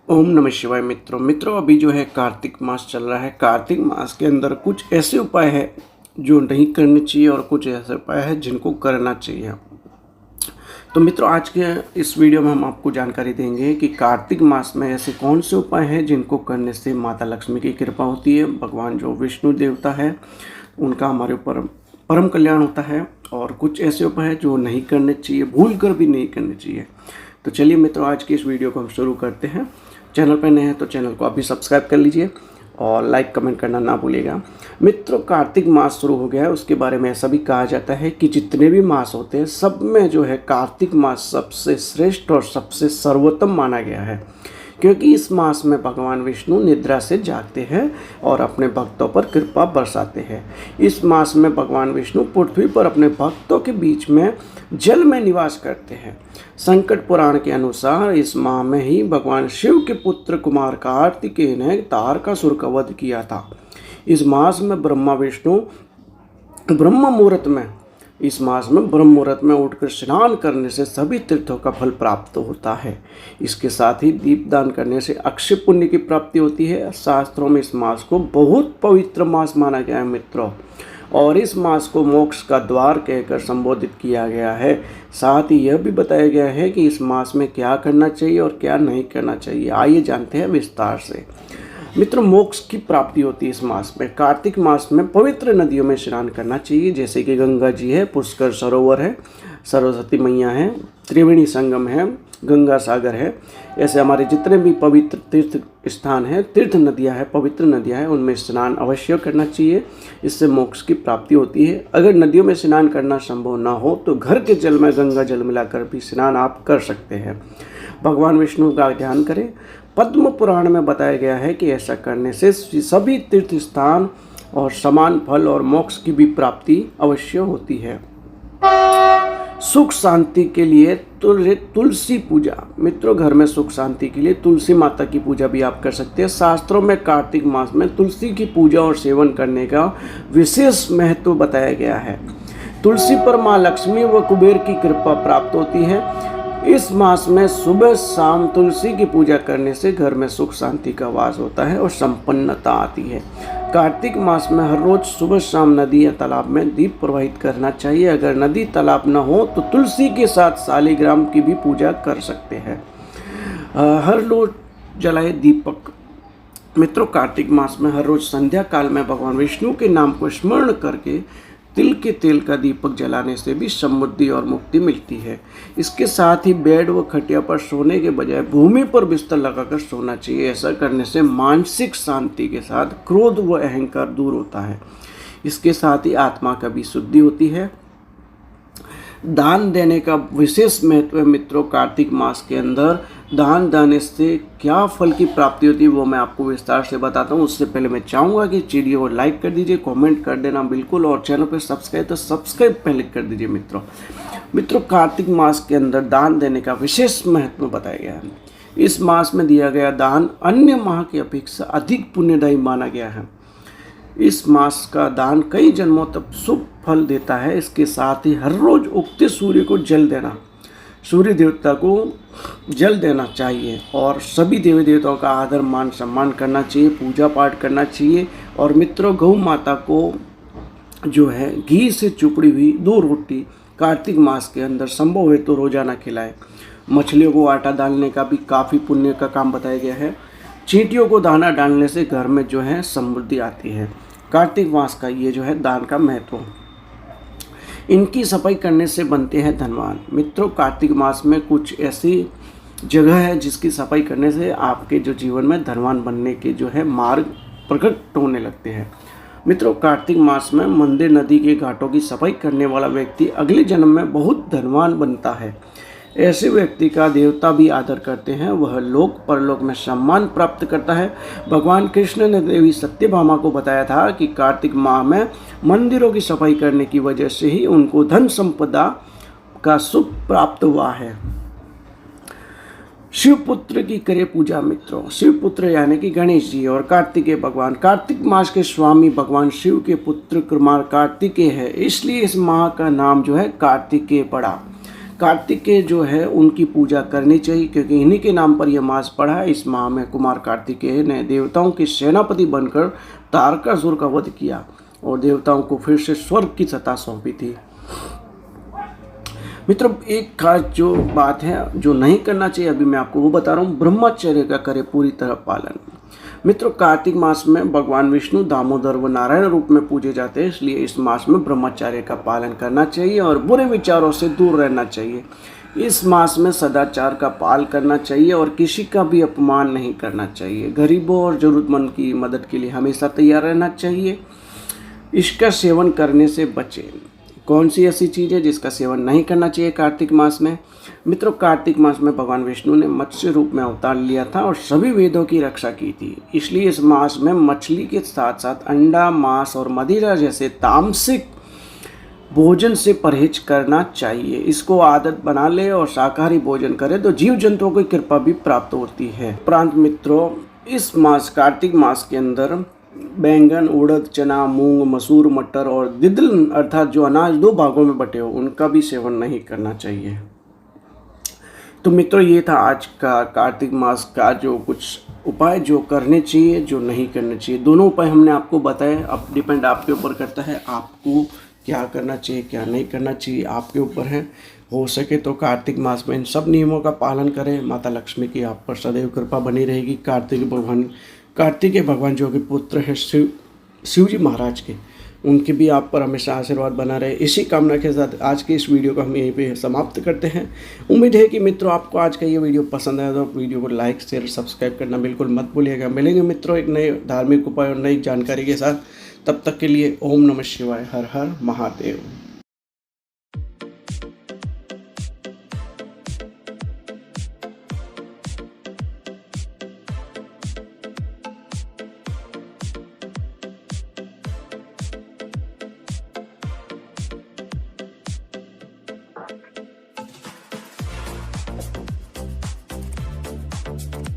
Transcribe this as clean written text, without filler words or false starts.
ओम नमः शिवाय। मित्रों अभी जो है कार्तिक मास चल रहा है। कार्तिक मास के अंदर कुछ ऐसे उपाय हैं जो नहीं करने चाहिए और कुछ ऐसे उपाय हैं जिनको करना चाहिए। तो मित्रों आज के इस वीडियो में हम आपको जानकारी देंगे कि कार्तिक मास में ऐसे कौन से उपाय हैं जिनको करने से माता लक्ष्मी की कृपा होती है, भगवान जो विष्णु देवता है उनका हमारे ऊपर परम कल्याण होता है, और कुछ ऐसे उपाय हैं जो नहीं करने चाहिए, भूल कर भी नहीं करने चाहिए। तो चलिए मित्रों आज की इस वीडियो को हम शुरू करते हैं। चैनल पर नए हैं तो चैनल को अभी सब्सक्राइब कर लीजिए और लाइक कमेंट करना ना भूलिएगा। मित्रों कार्तिक मास शुरू हो गया है, उसके बारे में ऐसा भी कहा जाता है कि जितने भी मास होते हैं सब में जो है कार्तिक मास सबसे श्रेष्ठ और सबसे सर्वोत्तम माना गया है, क्योंकि इस मास में भगवान विष्णु निद्रा से जागते हैं और अपने भक्तों पर कृपा बरसाते हैं। इस मास में भगवान विष्णु पृथ्वी पर अपने भक्तों के बीच में जल में निवास करते हैं। संकट पुराण के अनुसार इस माह में ही भगवान शिव के पुत्र कुमार कार्तिकेय ने तारकासुर का वध किया था। इस मास में इस मास में ब्रह्म मुहूर्त में उठकर स्नान करने से सभी तीर्थों का फल प्राप्त होता है। इसके साथ ही दीपदान करने से अक्षय पुण्य की प्राप्ति होती है। शास्त्रों में इस मास को बहुत पवित्र मास माना गया है मित्रों, और इस मास को मोक्ष का द्वार कहकर संबोधित किया गया है। साथ ही यह भी बताया गया है कि इस मास में क्या करना चाहिए और क्या नहीं करना चाहिए। आइए जानते हैं विस्तार से। मित्रों मोक्ष की प्राप्ति होती है इस मास में। कार्तिक मास में पवित्र नदियों में स्नान करना चाहिए, जैसे कि गंगा जी है, पुष्कर सरोवर है, सरस्वती मैया है, त्रिवेणी संगम है, गंगा सागर है। ऐसे हमारे जितने भी पवित्र तीर्थ स्थान हैं, तीर्थ नदियां हैं, पवित्र नदियां हैं, उनमें स्नान अवश्य करना चाहिए। इससे मोक्ष की प्राप्ति होती है। अगर नदियों में स्नान करना संभव ना हो तो घर के जल में गंगा जल मिलाकर भी स्नान आप कर सकते हैं। भगवान विष्णु का ध्यान करें। पद्म पुराण में बताया गया है कि ऐसा करने से सभी तीर्थ स्थान और समान फल और मोक्ष की भी प्राप्ति अवश्य होती है। सुख शांति के लिए तुलसी पूजा। मित्रों घर में सुख शांति के लिए तुलसी माता की पूजा भी आप कर सकते हैं। शास्त्रों में कार्तिक मास में तुलसी की पूजा और सेवन करने का विशेष महत्व बताया गया है। तुलसी पर माँ लक्ष्मी व कुबेर की कृपा प्राप्त होती है। इस मास में सुबह शाम तुलसी की पूजा करने से घर में सुख शांति का वास होता है और संपन्नता आती है। कार्तिक मास में हर रोज सुबह शाम नदी या तालाब में दीप प्रवाहित करना चाहिए। अगर नदी तालाब न हो तो तुलसी के साथ शालिग्राम की भी पूजा कर सकते हैं। हर रोज जलाए दीपक। मित्रों कार्तिक मास में हर रोज संध्या काल में भगवान विष्णु के नाम को स्मरण करके तिल के तेल का दीपक जलाने से भी समृद्धि और मुक्ति मिलती है। इसके साथ ही बेड व खटिया पर सोने के बजाय भूमि पर बिस्तर लगाकर सोना चाहिए। ऐसा करने से मानसिक शांति के साथ क्रोध व अहंकार दूर होता है। इसके साथ ही आत्मा का भी शुद्धि होती है। दान देने का विशेष महत्व है मित्रों। कार्तिक मास के अंदर दान देने से क्या फल की प्राप्ति होती है वो मैं आपको विस्तार से बताता हूँ। उससे पहले मैं चाहूँगा कि वीडियो को लाइक कर दीजिए, कमेंट कर देना बिल्कुल, और चैनल पर सब्सक्राइब पहले कर दीजिए। मित्रों कार्तिक मास के अंदर दान देने का विशेष महत्व बताया गया है। इस मास में दिया गया दान अन्य माह की अपेक्षा अधिक पुण्यदायी माना गया है। इस मास का दान कई जन्मों तक शुभ फल देता है। इसके साथ ही हर रोज उगते सूर्य को जल देना, सूर्य देवता को जल देना चाहिए, और सभी देवी देवताओं का आदर मान सम्मान करना चाहिए, पूजा पाठ करना चाहिए। और मित्रों गौ माता को जो है घी से चुपड़ी हुई 2 रोटी कार्तिक मास के अंदर संभव है तो रोजाना खिलाएं। मछलियों को आटा डालने का भी काफ़ी पुण्य का काम बताया गया है। चींटियों को दाना डालने से घर में जो है समृद्धि आती है। कार्तिक मास का ये जो है दान का महत्व। इनकी सफाई करने से बनते हैं धनवान। मित्रों कार्तिक मास में कुछ ऐसी जगह है जिसकी सफाई करने से आपके जो जीवन में धनवान बनने के जो है मार्ग प्रकट होने लगते हैं। मित्रों कार्तिक मास में मंदिर नदी के घाटों की सफाई करने वाला व्यक्ति अगले जन्म में बहुत धनवान बनता है। ऐसे व्यक्ति का देवता भी आदर करते हैं, वह लोक परलोक में सम्मान प्राप्त करता है। भगवान कृष्ण ने देवी सत्यभामा को बताया था कि कार्तिक माह में मंदिरों की सफाई करने की वजह से ही उनको धन संपदा का सुख प्राप्त हुआ है। शिवपुत्र की करे पूजा। मित्रों शिवपुत्र यानी कि गणेश जी और कार्तिकेय भगवान कार्तिक मास के स्वामी भगवान शिव के पुत्र कुमार कार्तिकेय है, इसलिए इस माह का नाम जो है कार्तिकेय पड़ा। कार्तिकेय जो है उनकी पूजा करनी चाहिए, क्योंकि इन्हीं के नाम पर यह मास पड़ा है। इस माह में कुमार कार्तिकेय ने देवताओं के सेनापति बनकर तारकासुर का वध किया और देवताओं को फिर से स्वर्ग की सत्ता सौंपी थी। मित्रों, एक खास जो बात है जो नहीं करना चाहिए, अभी मैं आपको वो बता रहा हूँ। ब्रह्मचर्य का करें पूरी तरह पालन। मित्रों, कार्तिक मास में भगवान विष्णु दामोदर व नारायण रूप में पूजे जाते हैं, इसलिए इस मास में ब्रह्मचर्य का पालन करना चाहिए और बुरे विचारों से दूर रहना चाहिए। इस मास में सदाचार का पालन करना चाहिए और किसी का भी अपमान नहीं करना चाहिए। गरीबों और जरूरतमंद की मदद के लिए हमेशा तैयार रहना चाहिए। इसका सेवन करने से बचें। कौन सी ऐसी चीज़ है जिसका सेवन नहीं करना चाहिए कार्तिक मास में? मित्रों, कार्तिक मास में भगवान विष्णु ने मत्स्य रूप में अवतार लिया था और सभी वेदों की रक्षा की थी। इसलिए इस मास में मछली के साथ साथ अंडा, मांस और मदिरा जैसे तामसिक भोजन से परहेज करना चाहिए। इसको आदत बना ले और शाकाहारी भोजन करे तो जीव जंतुओं की कृपा भी प्राप्त होती है। उपरांत मित्रों, इस मास कार्तिक मास के अंदर बैंगन, उड़द, चना, मूंग, मसूर, मटर और दिदल अर्थात जो अनाज 2 भागों में बटे हो उनका भी सेवन नहीं करना चाहिए। तो मित्रों, ये था आज का कार्तिक मास का जो कुछ उपाय जो करने चाहिए, जो नहीं करने चाहिए। दोनों उपाय हमने आपको बताए। अब डिपेंड आपके ऊपर करता है आपको क्या करना चाहिए, क्या नहीं करना चाहिए, आपके ऊपर है। हो सके तो कार्तिक मास में इन सब नियमों का पालन करें। माता लक्ष्मी की आप पर सदैव कृपा बनी रहेगी। कार्तिकेय भगवान जो कि पुत्र है शिव जी महाराज के, उनके भी आप पर हमेशा आशीर्वाद बना रहे। इसी कामना के साथ आज की इस वीडियो को हम यहीं पे समाप्त करते हैं। उम्मीद है कि मित्रों आपको आज का ये वीडियो पसंद आया तो वीडियो को लाइक, शेयर, सब्सक्राइब करना बिल्कुल मत भूलिएगा। मिलेंगे मित्रों एक नए धार्मिक उपाय और नई जानकारी के साथ। तब तक के लिए ओम नमः शिवाय, हर हर महादेव।